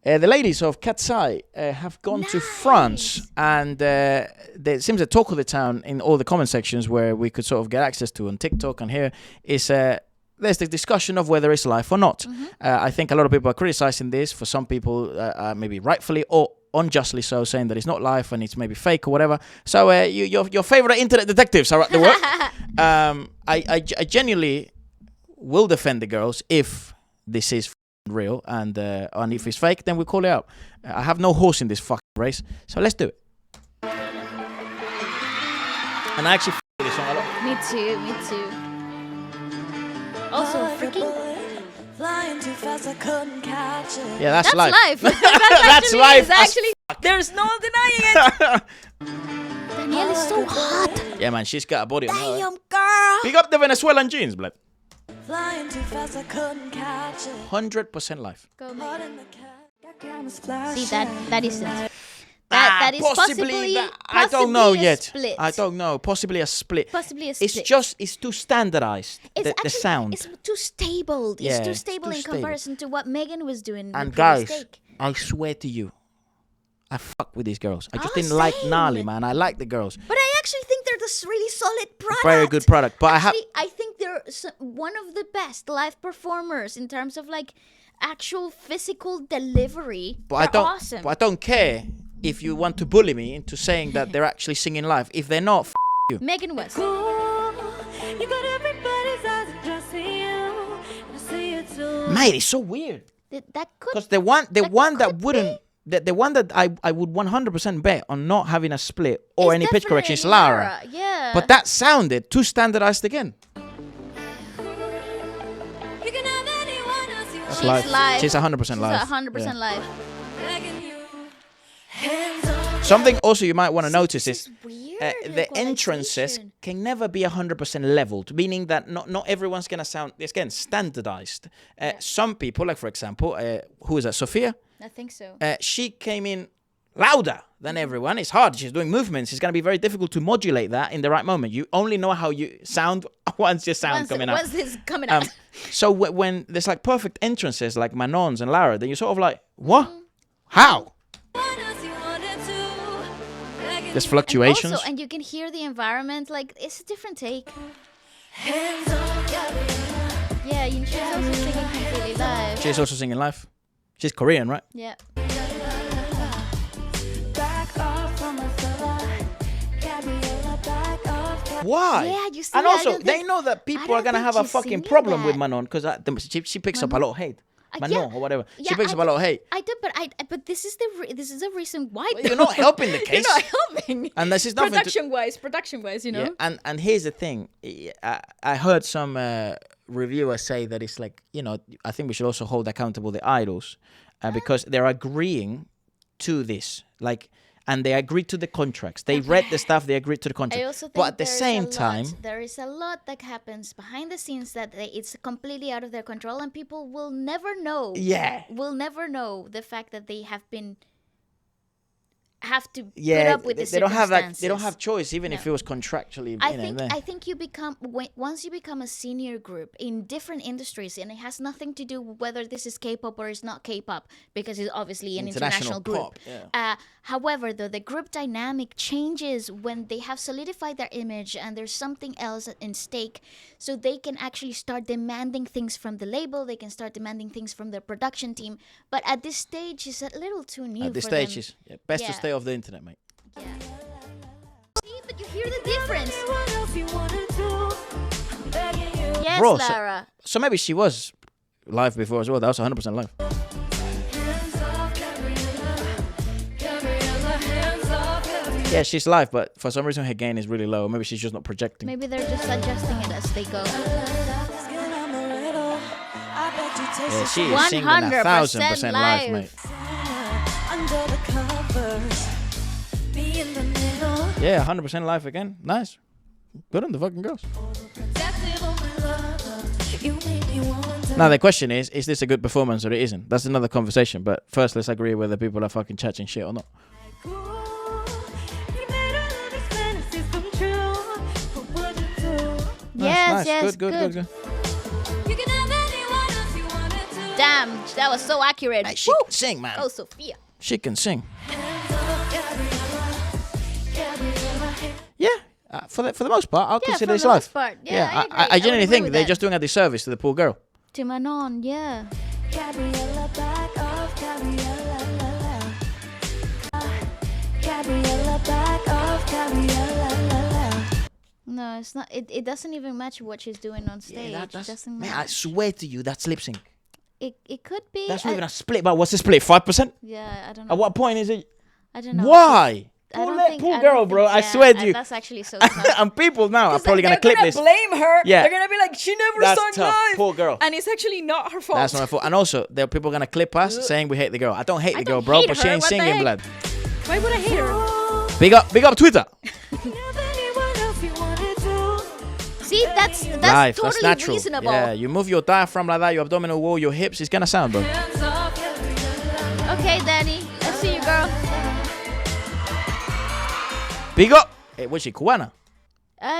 The ladies of KATSEYE have gone to France, and there seems a talk of the town in all the comment sections where we could sort of get access to on TikTok and here is there's the discussion of whether it's life or not. I think a lot of people are criticizing this. For some people, maybe rightfully or unjustly so, saying that it's not life and it's maybe fake or whatever. So your favorite internet detectives are at the work. I genuinely will defend the girls if this is real, and if it's fake, then we call it out. I have no horse in this fucking race, so let's do it. And I actually this song a lot. Me too. Also, freaking flying too fast, I couldn't catch it. Yeah, that's life. That's life. Actually, there's no denying it. Danielle is so hot. Yeah, man, she's got a body on her. Damn, girl. Pick up the Venezuelan jeans, blood. Flying too fast, I couldn't catch it. 100% life. Go, See that isn't. That is possibly I don't know a yet. Split. I don't know. Possibly a split. Possibly a split. It's too standardized. The sound. It's too stable. Yeah, it's too stable in comparison to what Megan was doing. And guys, I swear to you, I fuck with these girls. I just didn't like Gnarly, man. I like the girls. But I actually think they're this really solid product. Very good product. But I think they're one of the best live performers in terms of like actual physical delivery. They're awesome. But I don't care if you want to bully me into saying that they're actually singing live. If they're not, you. Megan was. You got everybody's eyes addressing you. I see it too. Mate, it's so weird. That could. Because the one that I would 100% bet on not having a split or any pitch correction is Lara. Yeah. But that sounded too standardized again. That's live. She's 100% live. She's 100% live. Something also you might want to notice is is weird, the entrances can never be 100% leveled, meaning that not everyone's going to sound, again, standardized. Some people, like for example, who is that, Sophia? I think so. She came in louder than everyone. It's hard. She's doing movements. It's going to be very difficult to modulate that in the right moment. You only know how you sound once your sound coming out. Once it's coming out. So when there's like perfect entrances like Manon's and Lara, then you're sort of like, what? How? There's fluctuations. And you can hear the environment, like, it's a different take. Yeah, she's also singing completely live. She's also singing live. She's Korean, right? Yeah. Why? Yeah, you see, and also, they know that people are going to have a fucking problem with Manon because she picks up a lot of hate. Manon or whatever. She picks up a lot of hate. I do, but this is the reson why. Well, you're not helping the case. You're not helping. And this is nothing production wise, you know. Yeah. And here's the thing. I heard some reviewers say that it's like, I think we should also hold accountable the idols because they're agreeing to this, like. And they agreed to the contracts. They read the stuff. They agreed to the contract. I also think but at the same time, there is a lot that happens behind the scenes that it's completely out of their control, and people will never know. Yeah, will never know the fact that they have to put up with the circumstances. They don't have choice, even if it was contractually. I think you become once you become a senior group in different industries, and it has nothing to do with whether this is K-pop or it's not K-pop, because it's obviously an international group. Pop, yeah. However, though, the group dynamic changes when they have solidified their image and there's something else in stake, so they can actually start demanding things from the label. They can start demanding things from their production team. But at this stage, it's a little too new. At this stage, is best to stay off the internet, mate. Yeah. See, but you hear the difference. Yes, Bro, Lara. So maybe she was live before as well. That was 100% live. Yeah, she's live, but for some reason her gain is really low. Maybe she's just not projecting. Maybe they're just adjusting it as they go. Yeah, she is singing 1,000% live, mate. Yeah, 100% live again. Nice. Good on the fucking girls. Now the question is this a good performance or it isn't? That's another conversation. But first, let's agree whether people are fucking chatting shit or not. Yes, nice. yes, Good. damn, that was so accurate. Hey, she Woo! can sing, man. Oh, Sophia. She can sing. Yeah, for the most part, I'll consider this live. Part. Yeah, I genuinely think they're just doing a disservice to the poor girl. To Manon, yeah. Gabriella, back off, Gabriella, Gabriella, back off, Gabriella. No, it's not. It doesn't even match what she's doing on stage. Yeah, It doesn't man, match. I swear to you, that's lip sync. It could be. That's not even a split. But what's the split? 5%? Yeah, I don't know. At what point is it? I don't know. Why? I don't think- Poor I don't girl, think- bro. I yeah, swear to you. That's actually so tough. And people now are probably gonna They're clip this. blame her. Yeah. They're gonna be like, she never That's sung tough. live. Poor girl. And it's actually not her fault. That's not my fault. And also, there are people gonna clip us saying we hate the girl. I don't hate the girl, don't bro, hate but she her. ain't What the singing, heck? blood. Why would I hate her? Big up Twitter. See, that's Live, totally that's natural. reasonable. Yeah, you move your diaphragm like that, your abdominal wall, your hips, it's gonna sound, bro. Okay, Danny. I see you, girl. Big up. Hey, what's she, Cubana?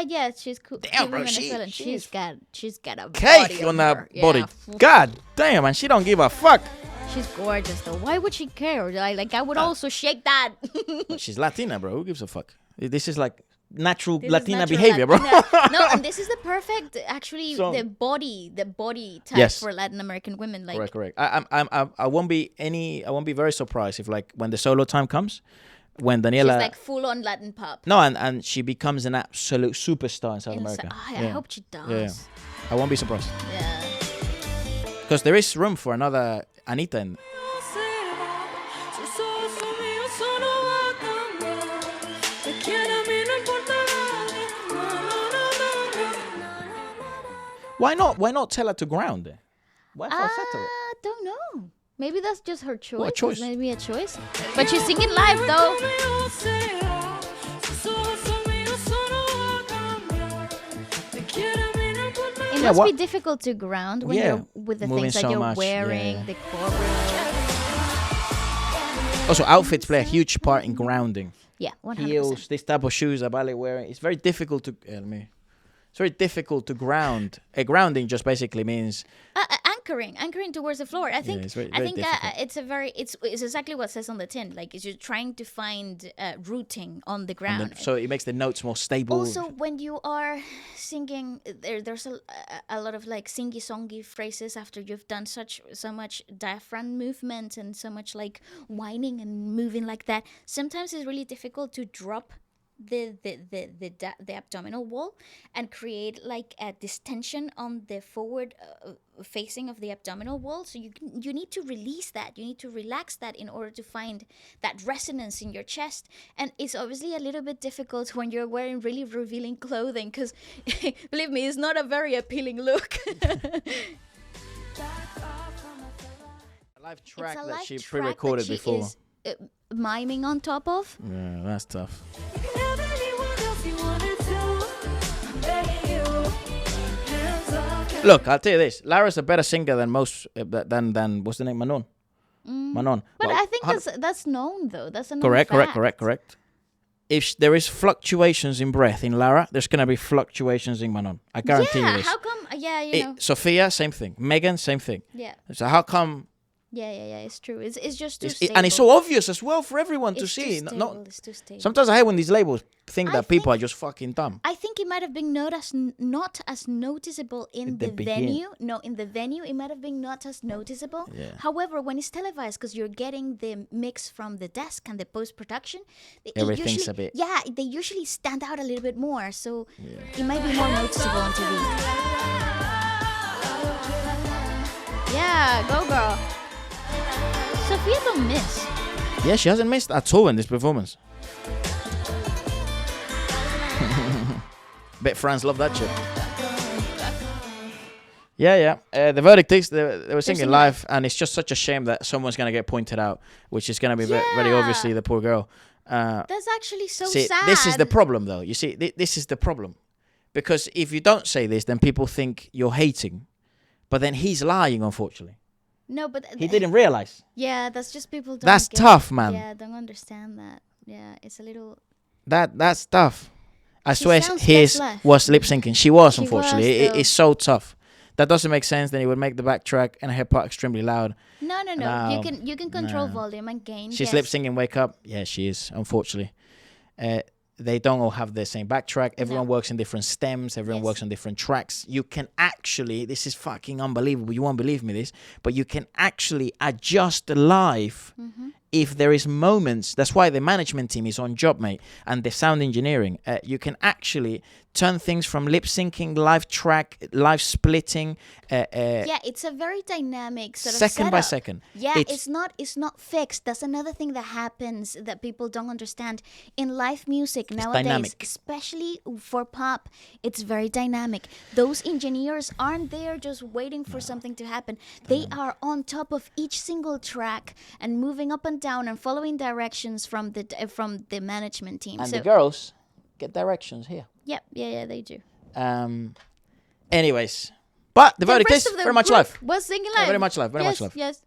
Yeah, she's cool. Damn, bro, Venezuelan. she's She's got a Cake body on that her. body. Yeah. God damn, man, she don't give a fuck. She's gorgeous though. Why would she care? Like I would also shake that. She's Latina, bro. Who gives a fuck? This is like natural This is Latina natural behavior, bro. Latina. No, and this is the perfect, actually, So- the body type Yes. for Latin American women. Like, Correct. I won't be very surprised if, like, when the solo time comes, when she's Daniela like full on Latin pop. no, and she becomes an absolute superstar in South America. I hope she does. Yeah. I won't be surprised Yeah. because there is room for another Anita in. Why not tell her to ground it? Why falsetto? Don't know. Maybe that's just her choice. What choice? Maybe a choice. But she's singing live though. It Yeah, must what- be difficult to ground when Yeah, you're with the moving things that so you're much, wearing, yeah. the choreo. Also, outfits play a huge part in grounding. Yeah, 100%. Heels, this type of shoes a ballet wearing. It's very difficult to. It's very difficult to ground. Grounding just basically means Anchoring towards the floor. I think. it's very- I very think difficult. it's exactly what it says on the tin. Like, is you're trying to find rooting on the and ground. then, so it makes the notes more stable. Also, when you are singing, there's a lot of like singy-songy phrases after you've done so much diaphragm movement and so much like whining and moving like that. Sometimes it's really difficult to drop the abdominal wall and create like a distension on the forward facing of the abdominal wall. So you need to release that. You need to relax that in order to find that resonance in your chest. And it's obviously a little bit difficult when you're wearing really revealing clothing, because believe me, it's not a very appealing look. A live track It's a that live she track pre-recorded that she before. is, miming on top of. Yeah, that's tough. Look, I'll tell you this: Lara's a better singer than most. Than what's the name? Manon. Manon. But Well, I think that's known though. That's a known correct. fact. If there is fluctuations in breath in Lara, there's gonna be fluctuations in Manon. I guarantee you Yeah, this. how come? Yeah, you know. Sophia, same thing. Megan, same thing. Yeah, So how come? yeah. It's true. It's just too It's, stable. and it's so obvious as well for everyone to It's see. too No- stable. not- It's too stable. sometimes I hate when these labels think I that people think- are just fucking dumb. I think it might have been not as noticeable in the the beginning. venue. No, in the venue, it might have been not as noticeable. Yeah. However, when it's televised, because you're getting the mix from the desk and the post production, Everything's a bit- Yeah, they usually stand out a little bit more. So it might be more noticeable on TV. Yeah, go girl. Sophia don't miss. Yeah, she hasn't missed at all in this performance. Bet France love that shit. Yeah. The verdict is they were singing singing live, and it's just such a shame that someone's gonna get pointed out, which is gonna be very Yeah. obviously the poor girl. That's actually so See, sad. this is the problem, though. You see, this is the problem, because if you don't say this, then people think you're hating, but then he's lying, unfortunately. No, but He didn't realize. Yeah, that's just people. Don't That's get- tough, man. Yeah, don't understand that. Yeah, it's a little. That's tough. I She swear sounds his best live. was lip syncing. She was, She unfortunately. was, though. It's so tough. that doesn't make sense. Then it would make the backtrack and her part extremely loud. No. No, You can control volume and gain. She's yes. lip singing "Wake Up." Yeah, she is. Unfortunately, they don't all have the same backtrack. Everyone works in different stems. Everyone Yes. works on different tracks. You can actually, this is fucking unbelievable. You won't believe me this, but you can actually adjust the live if there is moments. That's why the management team is on job, mate, and the sound engineering. You can actually turn things from lip syncing, live track, live splitting. Yeah, it's a very dynamic sort of second by setup. second. Yeah, it's not fixed. That's another thing that happens that people don't understand in live music nowadays, dynamic. especially for pop. It's very dynamic. Those engineers aren't there just waiting for something to happen. They are on top of each single track and moving up and down and following directions from the management team. And so the girls get directions here. yeah, they do. Anyways, but the verdict rest is of the very much group live. was singing Yeah, live. very much live. Very yes, much live. Yes.